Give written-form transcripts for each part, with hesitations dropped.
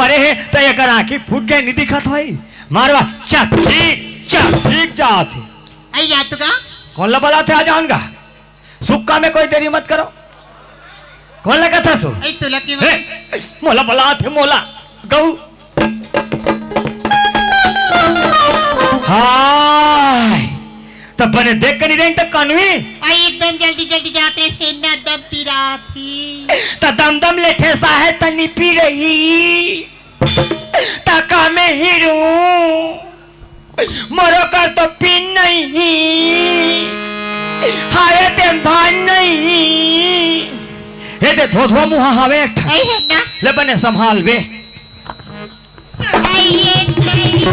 मारे हैं तो एक आंखी फूट गए नहीं दिखत भाई मारवा चीक जाते आई याद तो का कौन ला बला थे आ जाऊंगा सुक्का में कोई देरी मत करो कौन लगा था तू आई तो लकी मोला बला थे मोला गऊ हाय तब बने देख कर नहीं देंगे तो कन्वी आई एकदम जल्दी जल्दी जाते फिर ना दम पीरा थी तो दम लेठे सा है तनी पी रही तका में हीरू मरो कर तो पीन नहीं हाय ते भान नहीं ये ते धोधवा मुहा हवे आई है ना ले बने संभाल वे आई ये नहीं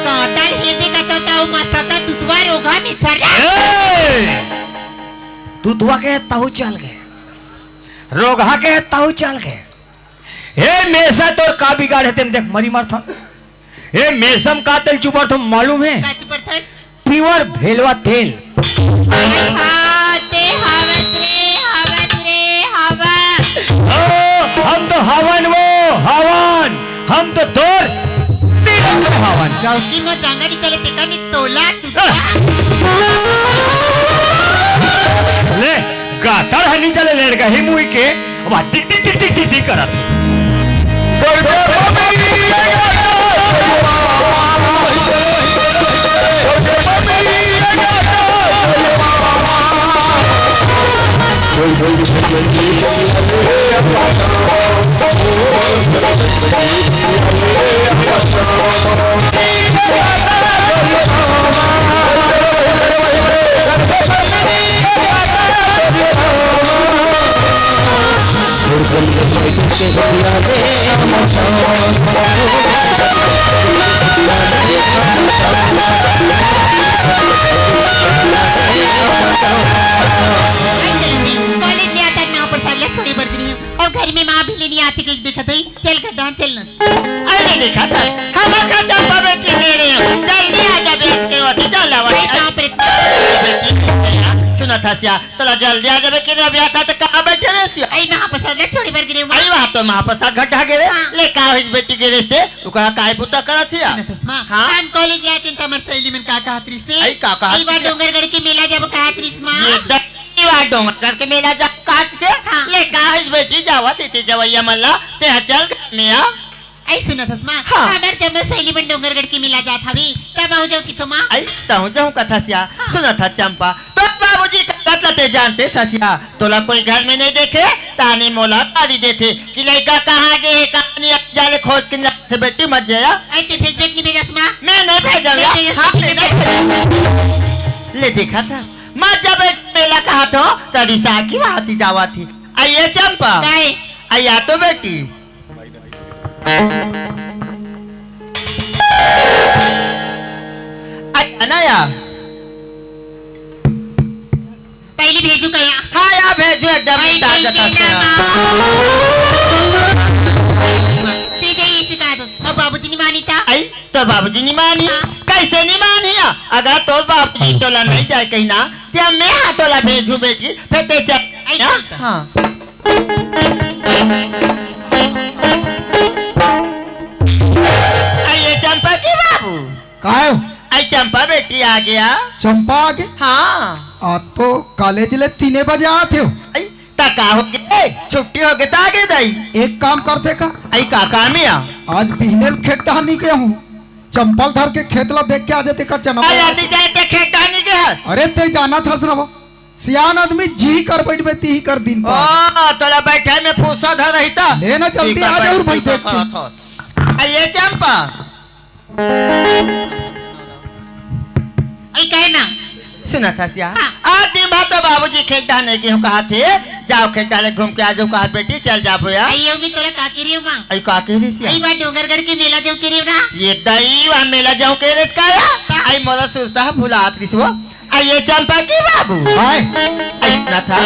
काटल हिंदी का तो ताऊ मस्ता तुतवार होगा में छर्रा तू दुआ के ताऊ चल गए रोगा के ताऊ चल गए हे मेसा तो का बिगाड़े तेम देख मरी मर था हे मेसम का तेल चुपर तो मालूम है का चुपर था प्योर भेलवा तेल हाते हवस रे हवस ओ हम तो हवन वो हवन हम तो तोर तीन हवन गाँव मो जंगली चले टिका में तोला ले गातर हनी चले लेड़ का ही मुई के अब टिक टिक करा था छोड़ी बढ़ रही हूँ और घर में माँ भी लेनी आती कहीं देखा था चल गड्ढा चलना अरे देखा था हम का चंपा बेटी ले रहे हैं जल्दी आ जा बेच के होती चल आवा बेटी सुना था सिया तोला जल्दी आ जाबे के अभी आता तो कहां बैठे रे सिया आई महाप्रसाद ले छोड़ी बढ़ रही हूँ आई बात तो महाप्रसाद गड्ढा के रे ले का होई बेटी के रहते उका काय पुता करा थिया हां हम कॉलेज गए थे तमर सहेली मन का कहतरी से आई का कहा ई बार डोंगरगढ़ के मेला जब कहतरी मां ये बार डोंगरगढ़ के मेला जब काट से ले का होई बेटी जावा ते जवैया मल्ला ते चल मिया आई सुना था मां हमार जब मैं सहेली मन डोंगरगढ़ के मेला जात हवी तब आऊ जाऊ की तो मां आई ताऊ जाऊ कथा सिया सुना था चंपा तो बाबूजी ते जानते ससिया तोला कोई घर में नहीं देखे ताने मोला तारी देते कि लड़का कहाँ गए कहानी जाले खोज के से बेटी मत जाया आई ते भेज नहीं भेजस मां मैं नहीं भेजा हां मैं नहीं ले देखा था मां जब मेला कहा था तड़ी सा की बात जावा थी आइए चंपा आइया तो बेटी अनाया पहले भेजू कया हाँ यार भेजो एकदम तेजे ये सिखा दो अब बाबूजी नहीं मानी था आई तो बाबूजी नहीं मानी कैसे नहीं मानी अगर तो बाबूजी तोला नहीं जाए कहीं ना तो मैं हाँ तोला भेजू बेटी फिर ते चल हाँ आइए चंपा की बाबू काय आई चंपा बेटी आ गया चंपा आ गए हाँ आ तो कॉलेज ले 3 बजे आते हो आई तका हो गए छुट्टी हो गए तागे दाई एक काम करते का आई का काम है आज बिहनेल खेत टहनी के हूँ चंपल धर के खेतला देख के आ जाते का चना आती जाए ते खेत टहनी के हस अरे ते जाना था सर सियान आदमी जी कर बैठ में ती कर दिन ओ तोला बैठे में फूसा धर रही था लेना जल्दी आ जाओ भाई देख के ये चंपा आई कहे ना सुना था सिया आज दिन भर तो बाबूजी खेत डालने के कहा थे जाओ खेत डाले घूम के आ जाओ कहा बेटी चल जा बोया आई यो भी तोरा का करी मां आई का करी सिया आई बार डोंगरगढ़ के मेला जाऊ करी ना ये दई वा मेला जाऊं के रेस काया आई मोला सोचता है भुलात रिसवा आई ये चंपा की बाबू हाय आई ना था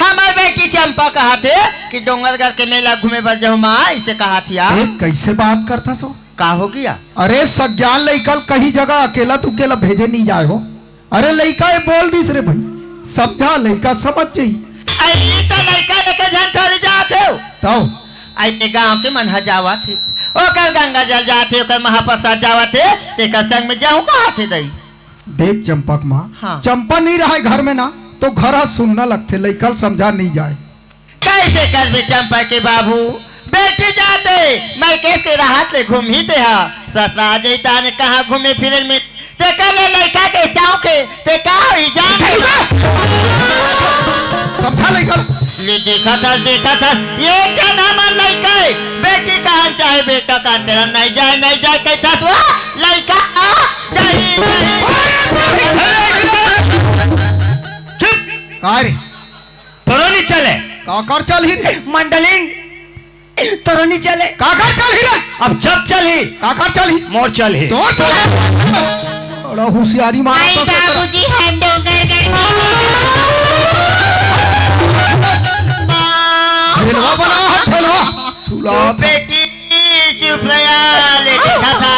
हमारे बेटी चंपा कहा थे कि डोंगरगढ़ के मेला घूमे बस जाओ मां इसे कहा थी कैसे बात करता सो का हो गया अरे सज्ञान लइकल कहीं जगह अकेला तू अकेला भेजे नहीं जाए हो अरे लइका ये बोल दिस रे भाई समझा लइका समझ जाई आई तो लड़का लेके जन थोड़ी जाते हो तो आई के गांव के मन जावा थे ओकर गंगा जल जाते ओकर महाप्रसाद जावा थे तेकर संग में जाऊं कहाँ थे दई देख चंपक माँ हाँ। चंपा नहीं रहा घर में ना तो घर सुनना लगते लइकल समझा नहीं जाए। कैसे कर बे चंपा के बाबू बेटी जाते मैं केस के राहत ले घूम ही ते हा ससुरा जैता ने कहा घूमे फिरे में ते कल लड़का के चाव के ते का ही जान समझा लइकल ले देखा था ये क्या नाम है लड़का है बेटी कहाँ चाहे बेटा का तेरा नहीं जाए कहता सुआ लड़का आ चाहिए चुप का रे तोरो नहीं चले का कर चल ही रे मंडलिंग तोरो नहीं चले का कर चल ही रे अब जब चल ही का कर चल ही मोर चल ही तो चल बड़ा होशियारी मार आई बाबूजी हम डोंगरगढ़ ठेलवा बना है ठेलवा चूल्हा चुप बेटी चुप रहा ले देखा था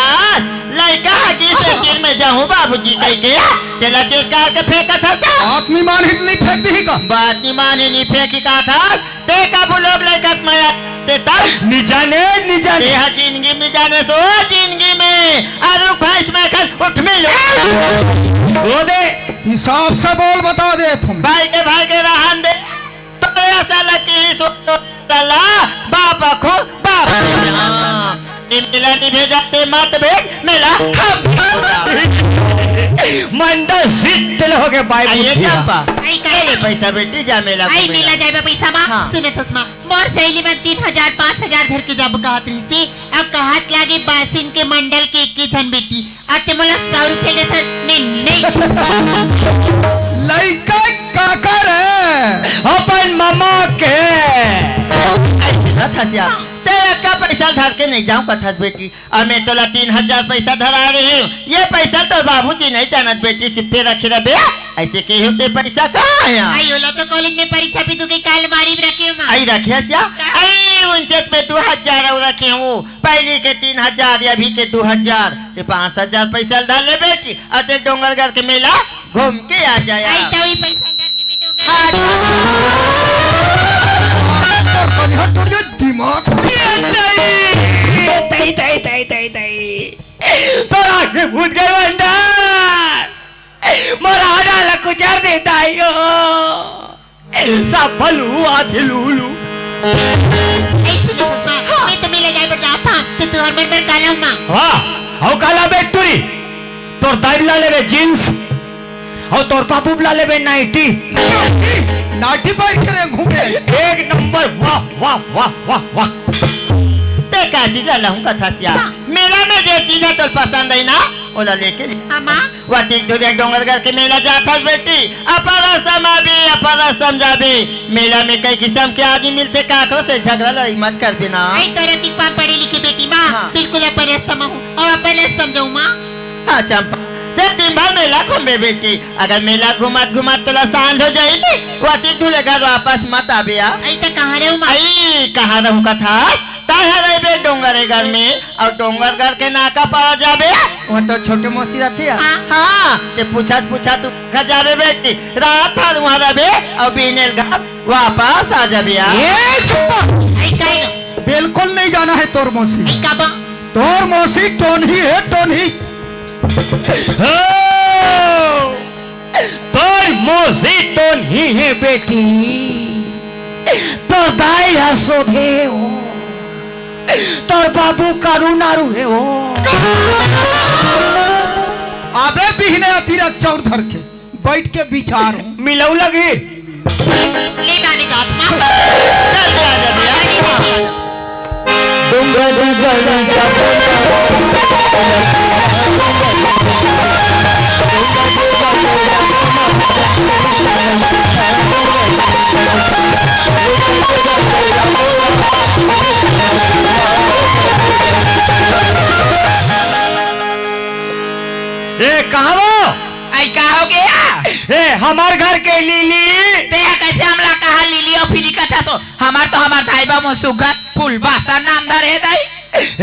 लड़का हाजी से किल में जाऊं बाबूजी कह के तेला चेस का के फेंका था आदमी मान हित नहीं फेंक दी का बात नहीं माने नहीं फेंकी का था देखा वो लोग लड़का माया देता नहीं जाने देहा जिंदगी में जाने सो जिंदगी में आलू भैंस में खल उठ में लो वो दे हिसाब से बोल बता दे तुम भाई के रहन दे तो ऐसा लगी सो तला बाबा को बाबा मिला नहीं भेजाते मत भेज मिला मंडल सिद्ध हो गए बाई आइए बुद्धिया। चंपा आई का ले पैसा बेटी जा मेला आई मिला जाए पैसा माँ हाँ। सुने थसमा मोर सहेली में 3000 5000 धर के जब कहत रही से अब कहत लागे बासिन के मंडल के एक जन बेटी आते मोला 100 रुपए देता नहीं लइका का कर अपन मामा के ऐसे न थसिया तेरा का पैसा धर के नहीं जाऊं कथस बेटी और मैं तोला 3000 पैसा धरा रही हूँ ये पैसा तो बाबूजी नहीं जानत बेटी चिप्पे रखे रहे ऐसे के होते पैसा कहाँ आया आई होला तो कॉलेज में परीक्षा भी तो के काल मारी में रखे माँ आई रखे क्या आई उनसे पे 2000 और रखे हूँ पहले के 3000 या अभी के 2000 ते 5000 पैसा धर ले बेटी और ते डोंगरगढ़ के मेला घूम के आ जाए आई तो ही पैसा करके भी दूंगा दिमाग तोरा के भूत गए मंडल मोरा डाला कुचार देता है सब भलू आदिलूलू ऐसे नहीं थसमा मैं तो मिला जाए बता था तो तू हर बार काला हूँ माँ वाह हाउ काला बेटुरी तोर दाई ला लेबे जींस और तोर पापू ला लेबे नाइटी नाटी पर करे घूमे एक नंबर वाह वाह वाह वाह वाह ते का चीज ला हूँ कथा सिया मेला में जो चीज है तो पसंद है ना ओला लेके अम्मा वाटिक दूधे डोंगरगढ़ के मेला जाता बेटी अपन रास्ता में भी अपन रास्ता में जाबे मेला में कई किस्म के आदमी मिलते काको से झगड़ा लड़ी मत कर बिना आई तो रतिक पा पढ़ी लिखी बेटी माँ हाँ। बिल्कुल अपन रास्ता में हूँ और अपन रास्ता में जाऊँ माँ हाँ चंपा ते दिन भर मेला घूमे बेटी अगर मेला घुमात तोला सांझ हो जाएगी वाटिक दूल्हे घर वापस मत आबे आई तो कहाँ रहे माँ आई कहाँ रहूँ कथा ताहा रहे डोंगरगढ़ में और डोंगरगढ़ के नाका पर जाबे वो तो छोटे मोसी रहती है हाँ। हाँ ते पूछा तू घर जाबे बेटी रात भर वहाँ रहे और बीनेल घर वापस आ जाबे ए चुप्पा आई काहे नो बिल्कुल नहीं जाना है तोर मौसी आई काबा तोर मौसी टोनही है टोनही तोर मौसी तो नहीं है बेटी तोर दाई हसोधे हो तोर बाबू कारू नारू है हो आबे बिहने अतिरक चौर धर के बैठ के विचार मिलऊ लगी ले माने का आत्मा जल्दी आ जाबे ए कहाँ वो आई का हो गया ए हमार घर के लीली ते कैसे हमला कहा लिली और फिली का था सो हमार तो हमार धाइबा में सुगत फुलबासा नाम धरे दई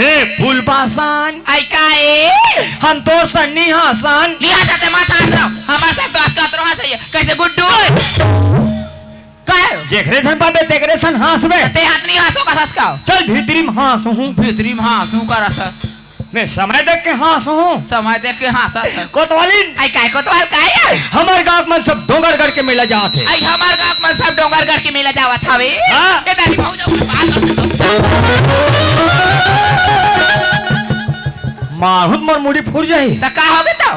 ए फूलबासान आई का ए हम तोर सन्नी हासान लिया जाते माथा हंस रहा हमार साथ तो कतरो हंस कैसे गुड्डू काय जेखरे सन पाबे तेकरे सन हासबे ते हाथ नहीं हंसो का हंस का चल भीतरी में हास हूँ भीतरी में हंसू का रसा मैं समय देख के हास हूँ समय देख के हंसा था कोतवाली आई काय को तो काय है हमार गांव में सब डोंगरगढ़ के मेला जात है आई हमार गांव में सब डोंगरगढ़ के मेला जावत हवे हाँ। ए दादी भाऊ जो बात माहुत मोर मुड़ी फूट जाई त का होगे तो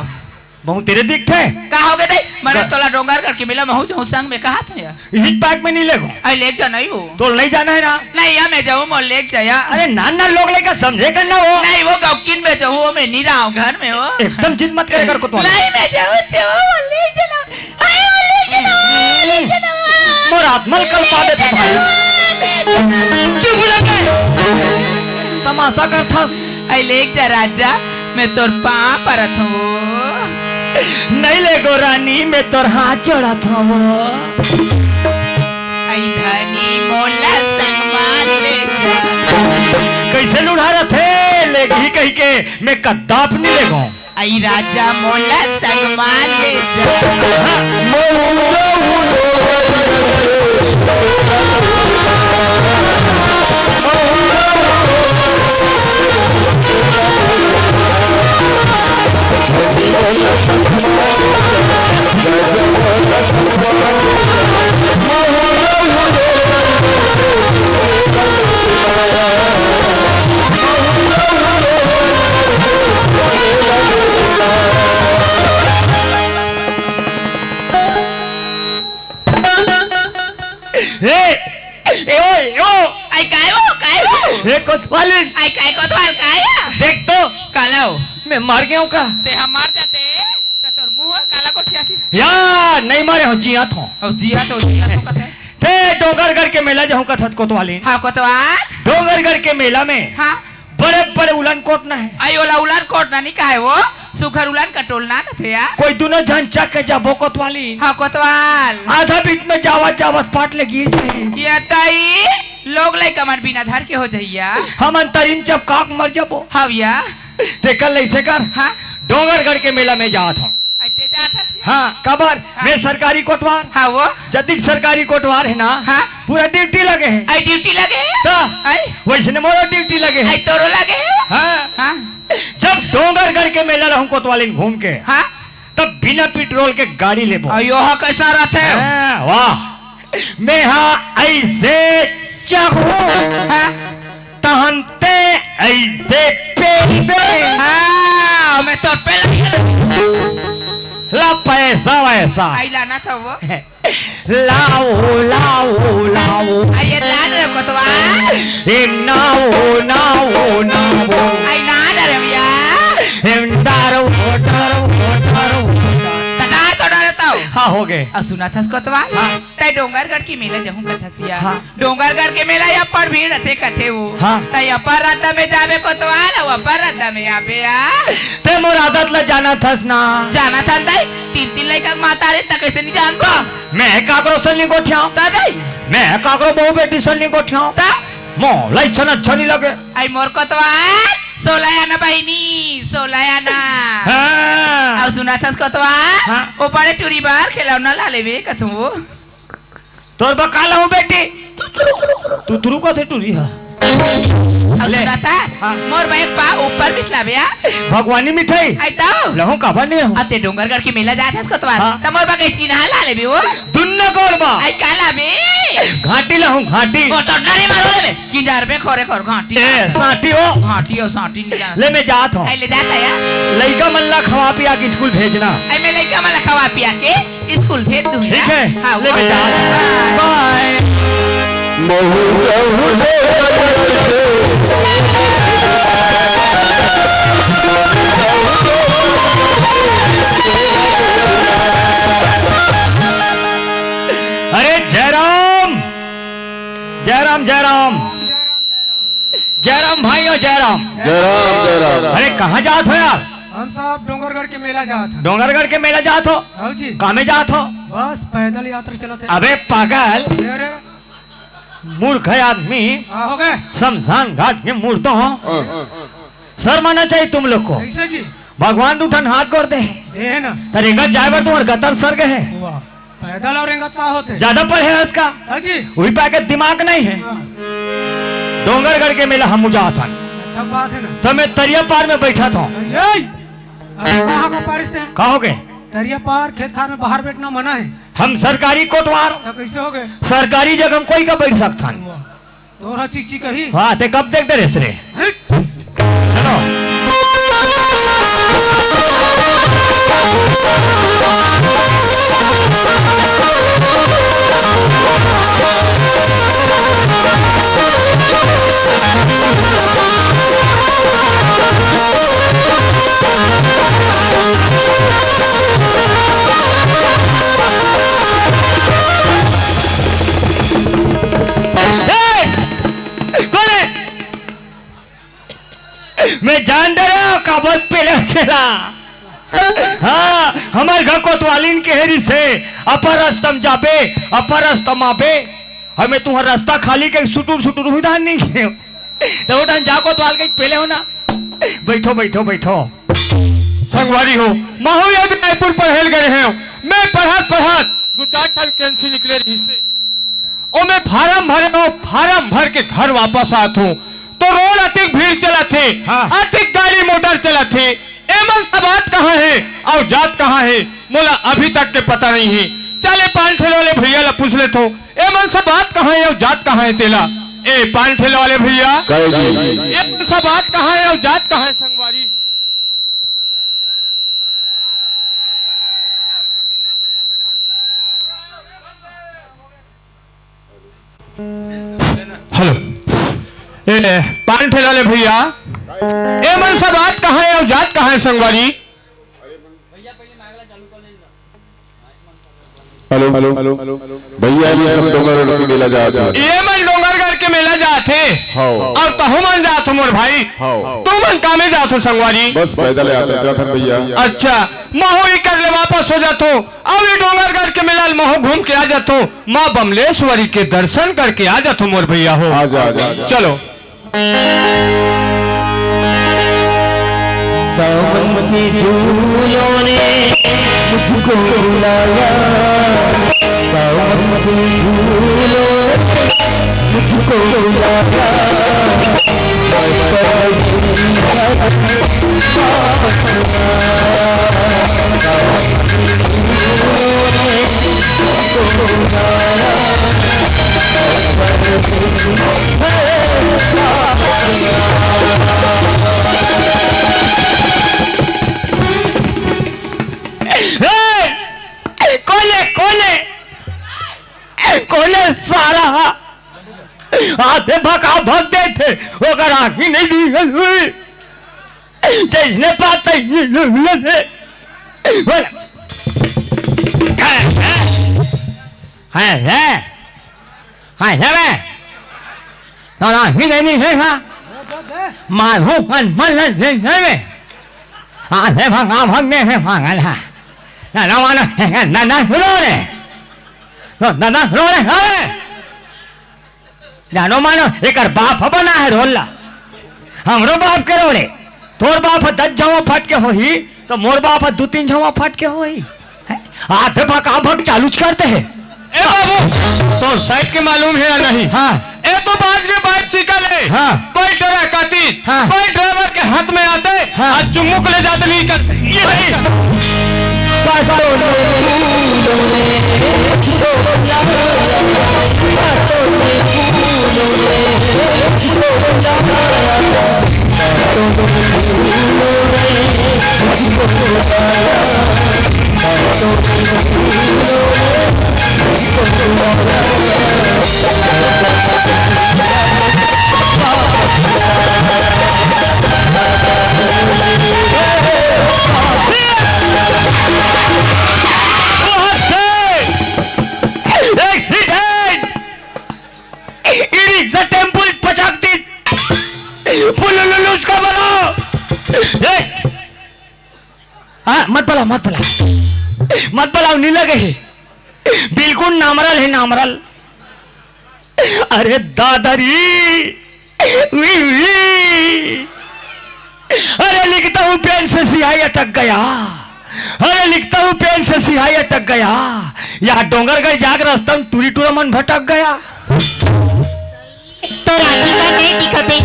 बहुत तेरे दिखते का होगे दे मैंने तोला डोंगरगढ़ के मेला में हो जाऊं संग में कहा था यार हिट पार्क में नहीं लेगो आई लेक जा नहीं हो तो नहीं जाना है ना नहीं या मैं जाऊं मोल लेक जाया अरे नाना लोग लेकर समझे करना वो नहीं वो गौकिन में जाऊं वो मैं नहीं रहा हूं घर में वो एकदम जिद मत करे कर कोतवाली नहीं मैं जाऊं मोल लेक जाना आई मोल लेक जाना मोर आत्मल कल पा दे भाई चुप लगे तमाशा कर था आई लेक जा राजा मैं तोर पां परत हूं नहीं ले गो रानी मैं तोर हाथ जोड़ा था वो आई धनी मोला संग मान ले जा कैसे लुढ़ा रहे थे लेगी कही के मैं कद्दाप नहीं ले गो आई राजा मोला संग मान ले जा आई काय वो हे कोतवाली आई काय को तो काय देख तो कालाओ मैं मार गया हूँ का ते हम मार जाते त तोर मुंह काला को ठियाती या नहीं मारे हो जिया था अब जिया तो कहते थे डोंगरगढ़ के मेला जाऊँ कथत कोतवाली हां को तो डोंगरगढ़ के मेला में हां बड़े बड़े उलन कोट ना है आई ओला उलान कोट ना नहीं का है वो सुखर उलान का टोलना कथे या कोई दोनों जन चक के जाबो कोतवाली हां कोतवाल आधा बीच में जावत जावत पाट ले गिर जाए ये ताई लोग लाई कमर बिना धर के हो जाइया हम अंतरिम जब काक मर जाबो हां या देखल ऐसे कर हां डोंगरगढ़ के मेला में जात हो ऐते जात हाँ कबर मैं सरकारी कोटवार हां वो जदिक सरकारी कोटवार है ना हाँ। पूरा ड्यूटी लगे है आई ड्यूटी लगे तो आई वैसे मोरो ड्यूटी लगे आई है तोरो लगे हाँ हां जब डोंगरगढ़ के मेला रहूं कोतवाली में घूम के हां तब बिना पेट्रोल के गाड़ी लेबो अयो हा कैसा रहते हाँ, वाह मैं हाँ ऐसे चाहूं हां तहनते ऐसे पेबे हां मैं तो पे लगे ला पैसा वैसा आई लाना था वो लाओ लाओ लाओ आई ये लान रे कोतवाल एक नाओ नाओ नाओ आई ना डरे भैया एक डारो डारो डारो तटार तो डरता हो हाँ हो गए आ सुना था कोतवाल हाँ। तै डोंगरगढ़ की मेला जहूं कथसिया हाँ। डोंगरगढ़ के मेला या पर भीड़ रथे कथे वो हाँ। तै अपर राता में जाबे कोतवाल और अपर राता में आबे आ ते मोर आदत ला जाना थस ना जाना था तै तीन तीन लइका माता रे त कैसे नहीं जान बा मैं काकरो सन नहीं गोठ्याऊं ता दई मैं काकरो बहु बेटी सन नहीं गोठ्याऊं ता मो लाई छन अच्छा नहीं लगे आई मोर कोतवाल सोलायाना बहिनी सोलायाना हाँ और सुना था कोतवाल हाँ। ऊपर टूरी बार खिलौना ला लेबे कथू वो तोर बकाला हूँ बेटी तू तुरु को थे टूरी हा और ले। सुना था हाँ। मोर बैग पा ऊपर बिठला बे भगवानी मिठाई आई ताऊ लहू काबा नहीं हूँ अते डोंगरगढ़ की मेला जात हस कोतवाल हाँ। तमोर बा के चिन्ह ला लेबे वो दुन्न कोरबा आई काला बे घाटी लहू घाटी ओ तो नरे मारो लेबे किंजार पे खोरे खोर घाटी ए साटी हो घाटी और साटी नहीं जान ले मैं जात हूँ आई ले जाता या लइका मल्ला खवा पिया के स्कूल भेजना आई मैं लइका मला खवा पिया के स्कूल भेज दूंगा ठीक है हां ले मैं जात हूँ बाय अरे जयराम जयराम जयराम जयराम भाई हो जयराम जयराम अरे कहाँ जात हो यार हम सब डोंगरगढ़ के मेला जात हैं। डोंगरगढ़ के मेला जात हो हाँ जी कहाँ में जात हो बस पैदल यात्रा चलत है अबे पागल अरे मूर्ख है आदमी हो गए शमशान घाट में मूर्त हो शर्म आना चाहिए तुम लोग को कैसे जी भगवान उठन हाथ कर दे दे ना तरीका जाए बर तुम्हारे गतर सर्ग है वाह पैदल और रेंगत का होते ज्यादा पढ़े है उसका हाजी वही पाके दिमाग नहीं है। हाँ, डोंगरगढ़ के मेला हम जा था अच्छा बात है ना। तो मैं तरिया पार में बैठा था। यही कहाँ का पारिस्ते हैं? कहा हो गए दरिया पार खेत खार में बाहर बैठना मना है। हम सरकारी कोटवार तो कैसे हो गए? सरकारी जगह में कोई का बैठ सकता तोरा चिक चिक ही हाँ ते कब देख दे रे चलो मैं जान दे रहा हूँ काबत पे तेरा। हाँ हमारे घर कोतवालीन के हेरी से अपर अस्तम जाबे अपर अस्तम आबे हमें तुम्हारा रास्ता खाली के सुटुर सुटुर हुई धान नहीं किए तो उठान जा कोतवाल के पहले हो ना। बैठो बैठो बैठो संगवारी हो माहू याद रायपुर पर हेल गए हैं। मैं पढ़त गुजरात कैंसिल निकले रही से और मैं फार्म भरे हो फार्म भर के घर वापस आत हूँ तो रोड अधिक भीड़ चला थे। हाँ। अधिक गाड़ी मोटर चला थे। एमन बात कहाँ है और जात कहाँ है मोला अभी तक के पता नहीं है। चले पान ठेले वाले भैया ला पूछ ले तो एमन सब बात कहाँ है और जात कहाँ है तेला। ए पान ठेले वाले भैया एमन सब बात कहाँ है और जात कहाँ है संगवारी। हेलो पान ठेले वाले भैया एमन सब बात कहाँ है और जात कहाँ है संगवारी। हेलो हेलो हेलो भैया ये सब डोंगरगढ़ के मेला जाते हैं। ये मन डोंगरगढ़ के मेला जाते और तहु मन जात मोर भाई तुम मन कामे जात हो संगवारी। बस पैदल आते जाकर भैया। अच्छा महू ही कर ले वापस हो जातो अब ये डोंगरगढ़ के मेला महू घूम के आ जातो माँ बमलेश्वरी के दर्शन करके आ जातो मोर भैया हो। आजा चलो सावन की धूलों ने मुझको बुलाया सावन की धूलों ने मुझको बुलाया कोने सारा आधे भगा भगते थे वो अगर आँखी नहीं दी हुई जिसने पाता आँखी नहीं है माधो मन मन आधे भगा भगने हैं पागल है ना माना ना रो रे दादा रो रे अरे जानो मानो एक बाप बना है रोला हमरो बाप के रोले तोर बाप 10 झवा फट के होही तो मोर बाप 2-3 झवा फट के होही आधे भगा भग चालू करते हैं। ए बाबू तो साइड के मालूम है या नहीं। हाँ ए तो बाज में बाइक सीखा ले। हाँ कोई डरा कातिस। हाँ कोई ड्राइवर के हाथ में आते। हाँ आज चुम्मुक ले जाते नहीं करते ये नहीं टेम्पल पचाकती उसका बनाओ। हाँ मत बुलाओ नहीं लगे बिल्कुल नामरल है नामरल। अरे दादारी अरे लिखता हूँ पेन से सियाही अटक गया अरे लिखता हूँ पेन से सिहाई अटक गया, या डोंगरगढ़ जाग रास्ता में टूरी टूरा मन भटक गया। तो राखी का नहीं दिखते,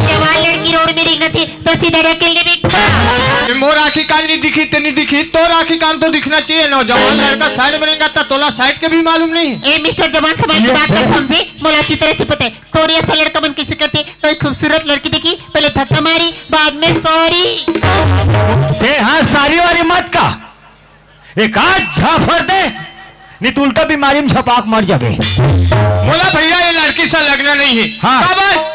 जवान लड़की रोड में रिंगत थी तो सीधा ढकेलने में मोर आखी कान नहीं दिखी तेनी दिखी, तो आखी कान तो दिखना चाहिए। नौजवान लड़का साइड में रहेगा तो तोला साइड के भी मालूम नहीं है। ए मिस्टर जवान समाज की बात कर समझे, मोला अच्छी तरह से पता है तोरी ऐसा लड़का मन कैसे करते। तो एक खूबसूरत लड़की देखी, पहले धक्का मारी, बाद में सॉरी। ते हाँ सारी वारी मत का, एक आज झाफर दे, नहीं तो उल्टा बीमारी में झपाक मर जाबे। बोला भैया ये लड़की से लगना नहीं है। हाँ।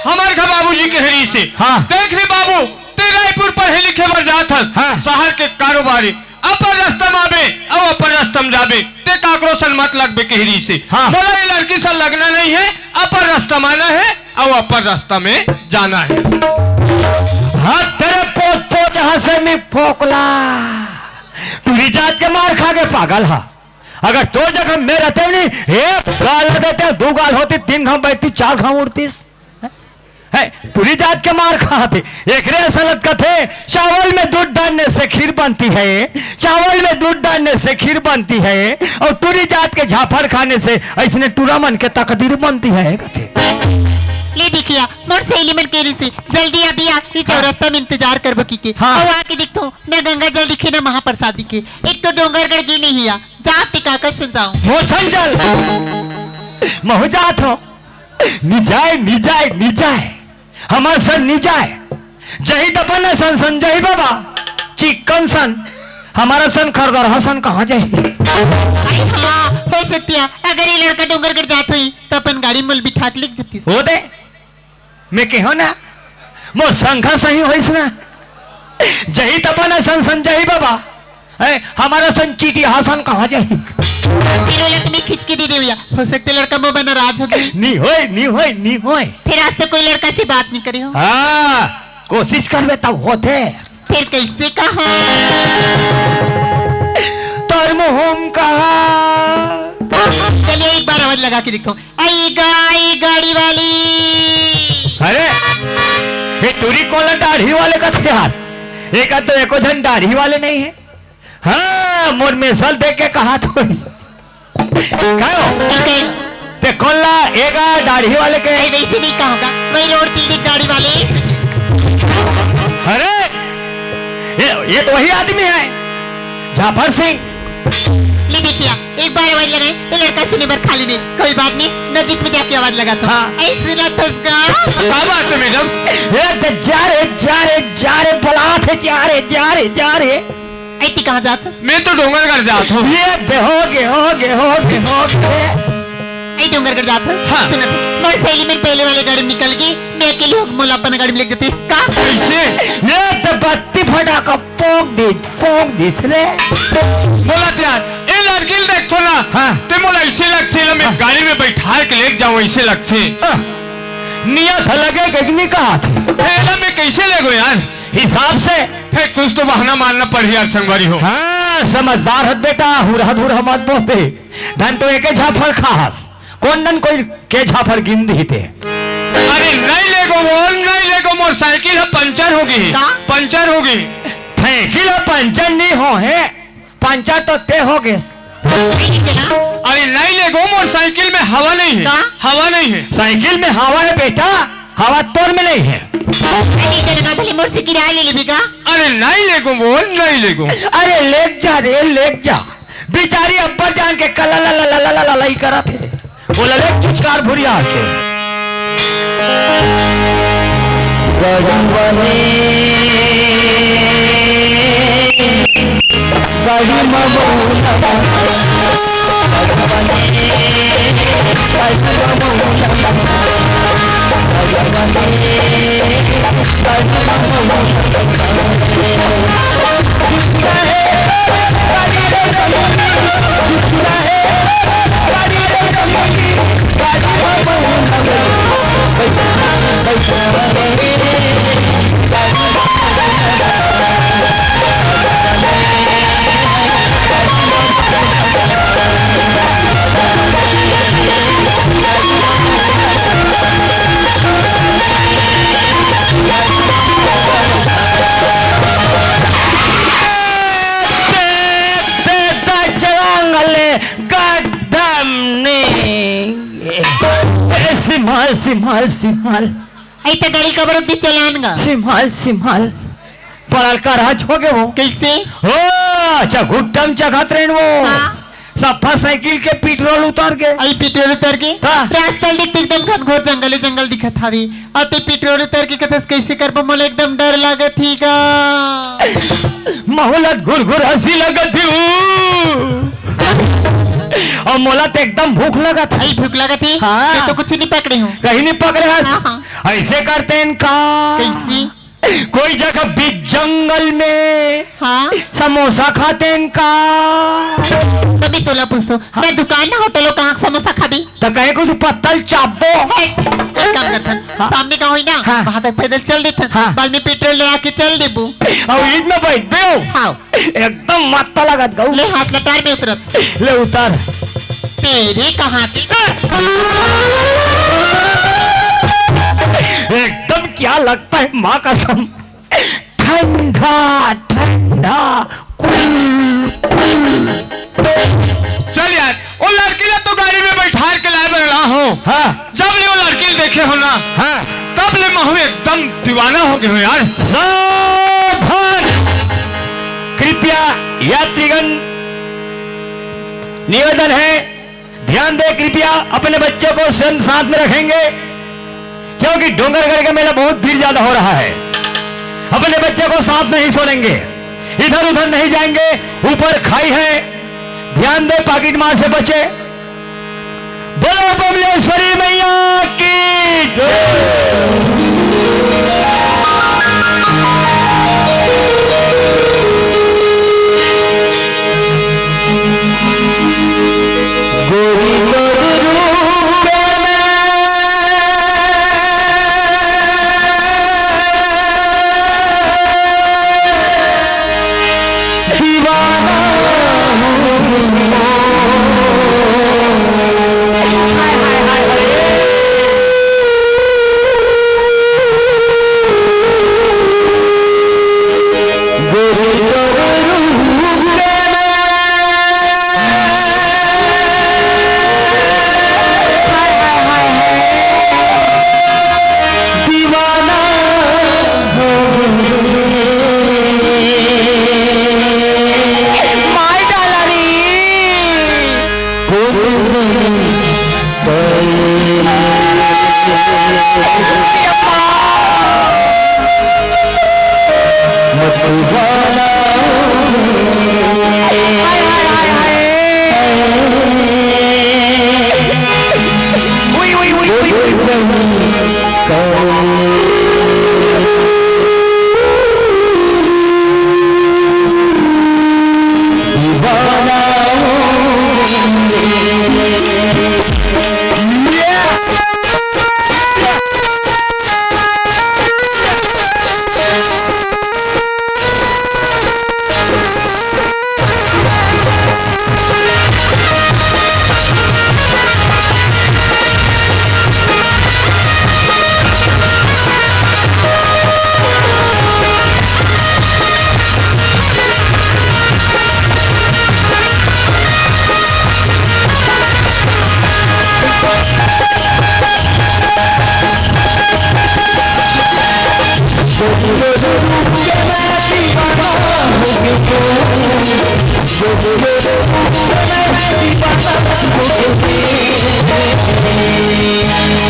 हमारे घर बाबूजी के हरी से। हाँ। देख रे बाबू, ते रायपुर पढ़े लिखे बर जात हस। हाँ। शहर के कारोबारी अपन रास्ता में आबे और अपन रास्ता में जाबे, ते काकरो सन मत लगबे के हरी से। हाँ। बोला ये लड़की से लगना नहीं है, अपन रास्ता में आना है और अपन रास्ता में जाना है। हाँ तेरे पोत पोत हंसे में फोकला, टूरी जात के मार खा के पागल हा। अगर दो जगह में रहते नहीं, एक गाल देते, दो गाल होती, तीन घाव बैठती, चार घाव उड़ती है। पूरी जात के मार खाते। एक रे असलत का थे, चावल में दूध डालने से खीर बनती है, चावल में दूध डालने से खीर बनती है, और टूरी जात के झाफड़ खाने से ऐसने टूरा मन के तकदीर बनती है कथे। ले देखिया मोर सहेली मन के से जल्दी अभी आ ये चौरस्ता में इंतजार कर बकी के। हाँ। और आके देखतो ना गंगा जल दिखे ना महाप्रसादी के। एक तो डोंगरगढ़ की नहीं है, जा टिकाकर से जाऊं। वो चंचल महु जात हो, निजाए निजाए निजाए हमार सन निजाए, जही दपन सन सन जही बाबा चिकन सन, हमारा सन खरगर हसन कहाँ जाए। आई हाँ हो सकती है, अगर ये लड़का डोंगरगढ़ जात हुई तो अपन गाड़ी में बिठा के लिख जाती। हो दे मैं कहो ना मोर संख्या सही होइस ना, जही तपन सन सन जही बाबा है, हमारा सन चीटी हसन कहाँ जाए। फिर वो लड़का में खींच के दे दिया, हो सकता है लड़का मुंह बना राज हो गई। नहीं होए नहीं होए नहीं होए, फिर आज तक कोई लड़का से बात नहीं करे हो। हाँ कोशिश करबे तब होते। फिर कैसे कहा तोर मुहम कहा। चलिए एक बार आवाज लगा के देखो, आई गाड़ी वाली। अरे ये टूरी कोला दाढ़ी वाले का थे यार, एक तो एको जन दाढ़ी वाले नहीं है। हाँ मोर में सल देख के कहा तो ते कोला एगा दाढ़ी वाले के। वैसे नहीं कहूँगा, वही रोड तिल्ली गाड़ी वाले। अरे ये तो वही आदमी है जाफर सिंह। ले देखिए एक बार आवाज लगाए, ये लड़का सुने पर खाली नहीं, कोई बात नहीं, नजीक में जाके आवाज लगाता। हाँ। ऐसे ना तसगा। क्या बात है मैडम? जा रे बला थे, जा रे ऐती कहाँ जाता? मैं तो डोंगरगढ़ जात हूँ। ये हो गए ऐ डोंगरगढ़ जाता। हाँ। सुना था मोर सहेली में पहले वाले गाड़ी में निकल गई, मैं अकेले होक मोला अपन गाड़ी में लेके जाते। इसका कैसे? ये तो बत्ती फटा का पोंक दिस रे। बोला त्यार ए लड़की देखो ना। हाँ। ते मोला ऐसे लगते ना, मैं गाड़ी में बैठा के लेके जाऊँ, ऐसे लगते। नियत लगे गगनी कहा थे पहला मैं कैसे ले गो यार? हिसाब से। फिर कुछ तो बहाना मारना पड़ यार संगवारी हो। हाँ समझदार हत बेटा, हुरहा मत बोलते, धन तो एक झाफड़ खास, कौन दन कोई के झाफड़ गिन दी थे। अरे नहीं लेगो मोटरसाइकिल पंचर हो गई। का? पंचर हो गई। साइकिल पंचर नहीं हो है, पंचर तो ते हो गए। अरे नहीं लेगो मोटरसाइकिल में हवा नहीं है। का? हवा नहीं है। साइकिल में हवा है बेटा, हवा तोर में नहीं है। भले मोर से किराया ले लेगा। अरे नहीं लेगो। अरे लेक जा बेचारी अब्बा जान के कला ला करा थे, बोला ले चुचकार भुरिया के सिम्हाल सिम्हाल सिम्हाल आई तो गाड़ी कबर उतनी चलान गा सिम्हाल सिम्हाल पड़ल का राज हो गए वो कैसे हो अच्छा घुट्टम चखत रहे वो हाँ। सफा साइकिल के पेट्रोल उतार के आई पेट्रोल उतर के हाँ। रास्ता देखते एकदम घनघोर जंगल जंगल दिखत हवे और ते पेट्रोल उतर के कथस कैसे करबो मोला एकदम डर लागत ही गा मोहलत घुर घुर हंसी लगत थी और मोला तो एकदम भूख लगा था आई भूख लागत ही हाँ। मैं तो कुछ नहीं पकड़े हूँ कहीं नहीं पकड़े हंस हाँ, ऐसे करते हैं इनका कैसे कोई जगह बीच जंगल में हाँ समोसा खाते हैं इनका तभी तोला पूछतो मैं दुकान ना होटलो कहाँ समोसा खाबी तो कहे कुछ पत्तल चापो एक काम करथन हाँ। सामने का होई ना हाँ। वहां तक पैदल चल देथन हाँ। बाद में पेट्रोल ले आके चल देबू और ईद में बैठ बेओ हाँ एकदम माता लगत गऊ ले हाथ लटार में उतरत ले उतार तेरे कहाँ के एकदम क्या लगता है माँ कसम ठंडा ठंडा चल यार वो लड़की ने तो गाड़ी में बैठा के लाए बना हो हाँ जब ले वो लड़की देखे हो ना हाँ तब ले महू एकदम दीवाना हो गए हो यार। सावधान कृपया यात्रीगण निवेदन है ध्यान दें कृपया अपने बच्चों को स्वयं साथ में रखेंगे क्योंकि डोंगरगढ़ का मेला बहुत भीड़ ज्यादा हो रहा है। अपने बच्चे को साथ नहीं छोड़ेंगे इधर उधर नहीं जाएंगे ऊपर खाई है ध्यान दे पाकिट मार से बचे। बोलो बमलेश्वरी मैया की जय। दीवाना